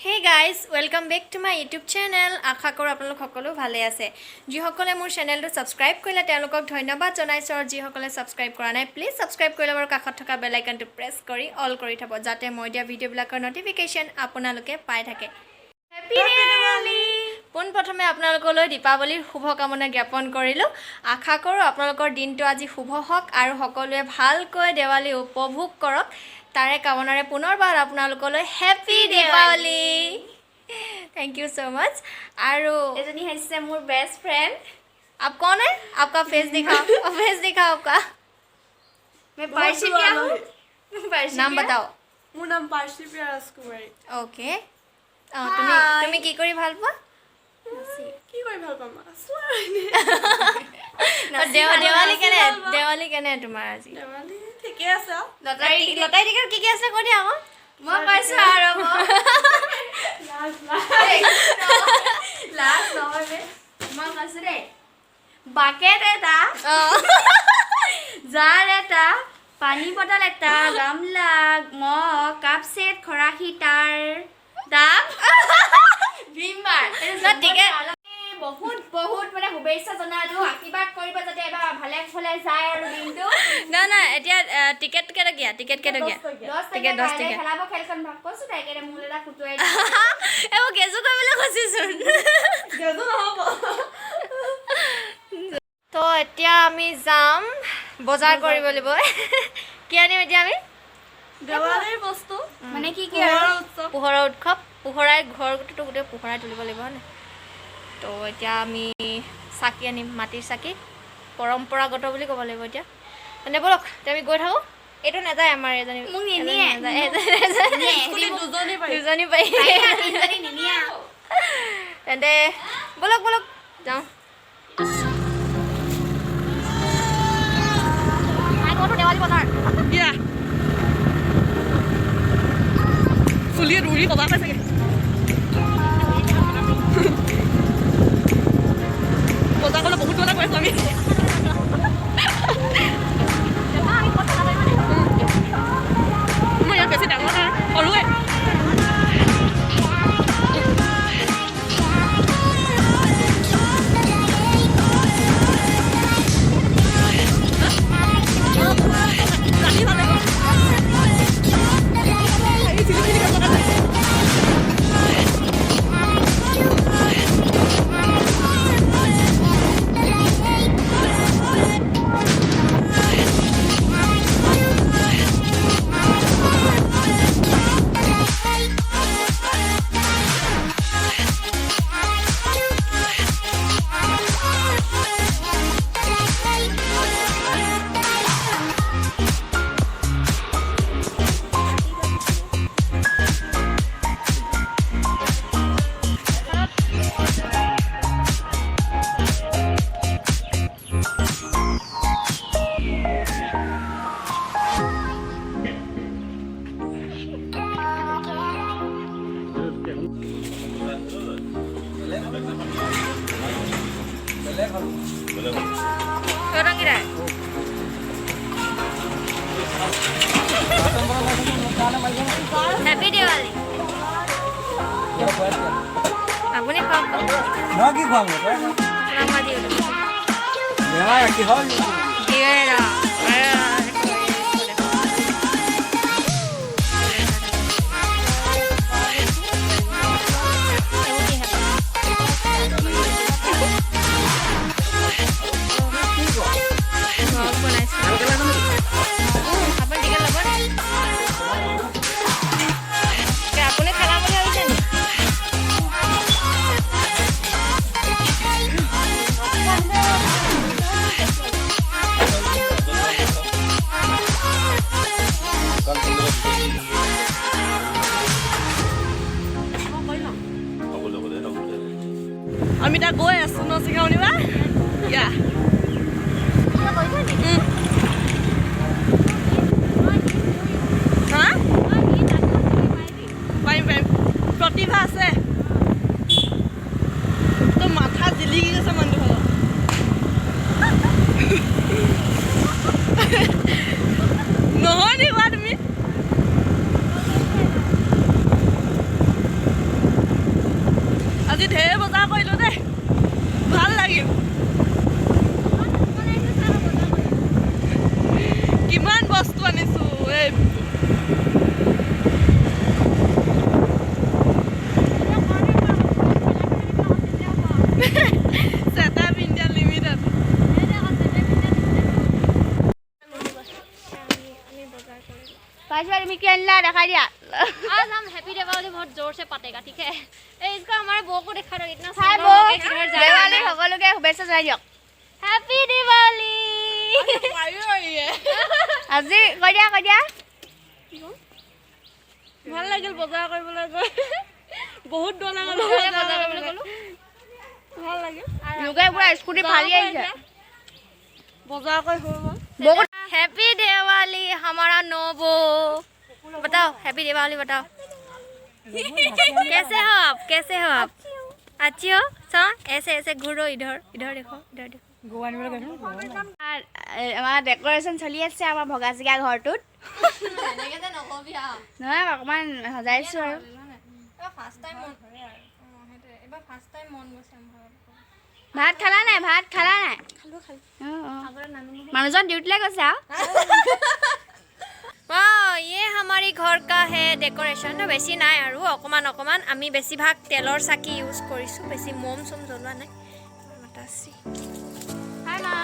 Hey guys, welcome back to my YouTube channel. আশা কৰোঁ আপোনালোক সকলো ভালে আছে। যিসকলে মোৰ চেনেলটো সাবস্ক্ৰাইব কৰিলে তেওঁলোকক ধন্যবাদ জনাইছো আৰু যিসকলে সাবস্ক্ৰাইব কৰা নাই প্লিজ সাবস্ক্ৰাইব কৰি ল'ব আৰু কাষত থকা বেল আইকনটো প্ৰেছ কৰি অল কৰি থব যাতে মই দিয়া ভিডিঅ'বিলাকৰ নটিফিকেশন আপোনালোকে পাই থাকে। হেপী দিৱালী! পোন প্ৰথমে আপোনালোকলৈ দীপাৱলীৰ শুভকামনা জ্ঞাপন কৰিলোঁ। আশা কৰোঁ আপোনালোকৰ দিনটো আজি শুভ হওক আৰু সকলোৱে ভালকৈ দেৱালী উপভোগ কৰক। तारे कामनारे पुनर्बार आपनालोकলৈ happy Diwali thank you so much आरो एजनी है मोर बेस्ट फ्रेंड आप कौन है आपका फेस दिखाओ आपका मैं पार्शी क्या हूँ नाम बताओ मोर नाम पार्शी प्रिया राजकुमारी ओके तुम्हें की करी ভাল পোৱা কি কৰি ভাল পাম দেৱালী কেনে তোমাৰ আজি দেৱালী ঠিকে আছে লটাৰী টিকেট কি আছে কৈ দিয়া মই পাইছো আৰু লাষ্ট নহয় মই কৈছো দে বাকেট এটা জাৰ এটা পানী বটল এটা গামলা মগ কাপ সেট খৰাহি তাৰ দাম বিমাৰ টিকেট বহুত বহুত মানে শুভেচ্ছা জনালো আশীৰ্বাদ কৰিব যাতে এবাৰ ভালে ভালে যায় আৰু দিনটো না এতিয়া টিকেট কেটকিয়া টিকেট 10 টকা খেলাব খেলখন ভাগ কৈছো তাই কেনে মূল এটা ফুটুৱাই এও গেজু কৰিবলৈ কৈছিছোন গেজু নহব তো এতিয়া আমি যাম বজাৰ কৰিব লাগিব কি আনিম এতিয়া আমি দেৱালীৰ বস্তু মানে কি পোহৰৰ উৎসৱ পোহৰাই ঘৰটো গোটে পোহৰাই তুলিব লাগিব না তো এতিয়া আমি চাকি আনিম মাটিৰ চাকি পৰম্পৰাগত বুলি ক'ব লাগিব এতিয়া মানে বলক আমি গৈ থাকো এটো নাযায় আমাৰ এজনী মোক নিনিয়ে দুজনী পাই নিনিয়া তেন্তে বলক যাওঁ দেৱালী বজাৰ দিয়া ফুলিয়ে দৌৰি কবা পাইছে বজাৰ কৰিলে বহুত বজাৰ কৰিছো আমি মই ইয়াত বেছি ডাঙৰ নহয় সৰুৱে हैप्पी दिवाली আপুনি খাওক না কি খাম নামা দিও বেয়া কি হয় দিয়েৰা আমি তা গৈ আছো ন চিকাউনিবা ইয়া প্ৰতিভা আছে তো মাথা জিলিকি গৈছে মানুহ নহয় নি কোৱা তুমি আজি ঢেৰ বজাৰ কৰিলোঁ দেই ভাল লাগিল কিমান বস্তু আনিছোঁ এই Setup India Limited. पाँच बार में क्या ला रखा दिया आज हम हैप्पी दिवाली बहुत जोर से पटेगा ठीक है इसका हमारे बो को देखा रहा इतना हाय बो दिवाली সকলোকে শুভেচ্ছা জনাই দিয়ক हैप्पी दिवाली আজি কৈ দিয়া ভাল লাগিল বজাৰ কৰিবলৈ গৈ বহুত ডলা গ'ল বজাৰ কৰিবলৈ গ'লো ভাল লাগিল লোকে পুৰা স্কুটি ফালি আহিছে বজাৰ কৰি হৈ গ'ল বহুত हैप्पी दिवाली हमारा नोबो बताओ हैप्पी दिवाली बताओ कैसे हो आप अच्छी हो सो ऐसे ऐसे घूरो इधर इधर देखो গোৱা আনিবলৈ গৈছোঁ আমাৰ ডেকোৰেশ্যন চলি আছে আমাৰ ভগাচিকা ঘৰটোত নহয় অকণমান সজাইছোঁ আৰু ভাত খালা নাই মানুহজন ডিউটিলৈ গৈছে আৰু ये हमारी घर का है डेकोरेशन बेसी नाई आरु अकमान आमी बेसिभाग तेलर चाकी यूज करिसु बेसी मोम सोम जलोৱা নাই मतासी हाय मा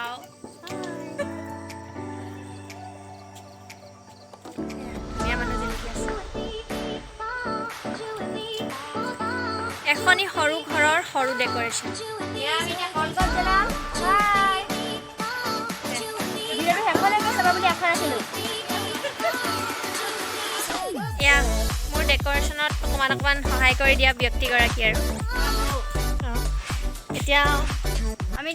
आओ या मानु जेलि আছে এখনি সৰু ঘৰৰ সৰু ডেকোৰেশন या আমি এতিয়া কলগছ জ্বলাম বাই ভিডিঅ'টো শেষলৈকে চাব বুলি আশা ৰাখিলোঁ या মোৰ ডেকোৰেশনত অকমান সহায় কৰি দিয়া ব্যক্তিগৰাকী আৰু এতিয়া আমি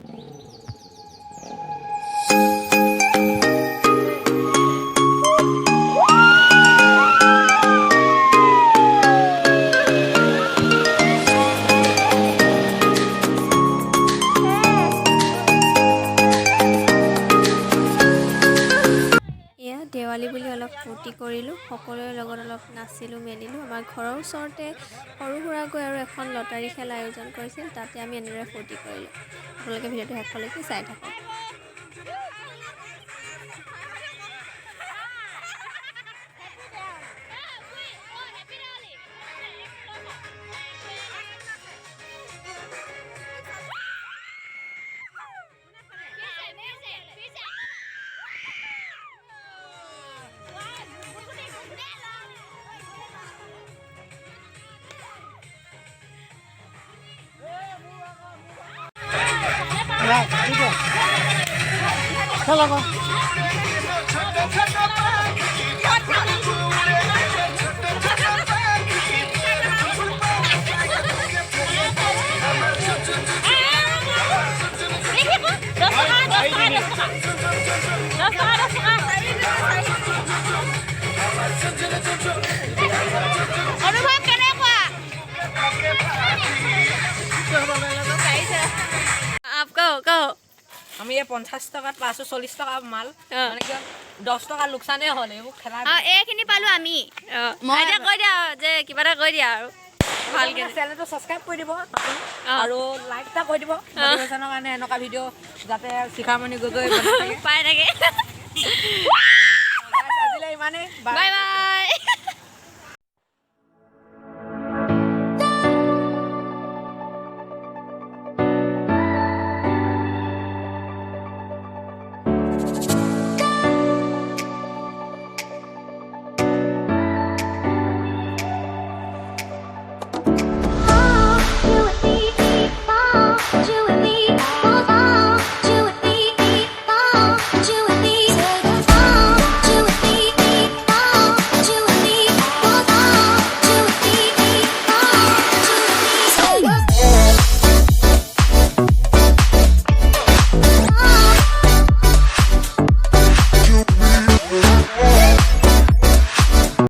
দেৱালী বুলি অলপ ফূৰ্তি কৰিলোঁ সকলোৰে লগত অলপ নাচিলোঁ মেলিলোঁ আমাৰ ঘৰৰ ওচৰতে সৰু সুৰাকৈ আৰু এখন লটাৰী খেলা আয়োজন কৰিছিল তাতে আমি এনেদৰে ফূৰ্তি কৰিলোঁ আপোনালোকে ভিডিঅ'টো শেষলৈকে চাই থাকক চল আকৌ অনুভৱ কেনেকুৱা आप कहो আমি এই 50 টকাত পাইছোঁ 40 টকা মাল মানে কি 10 টকা লোকচানে হ'ল এইবোৰ খেলা এইখিনি পালোঁ আমি এতিয়া কৈ দিয়া যে কিবা এটা কৈ দিয়া আৰু ভালকৈ চেনেলটো ছাবস্ক্ৰাইব কৰি দিব আৰু লাইক এটা কৰি দিব মটিভেশ্যনৰ কাৰণে এনেকুৱা ভিডিঅ' যাতে শিখামণি গগৈ পাই থাকে আজিলৈ ইমানেই বাই বাই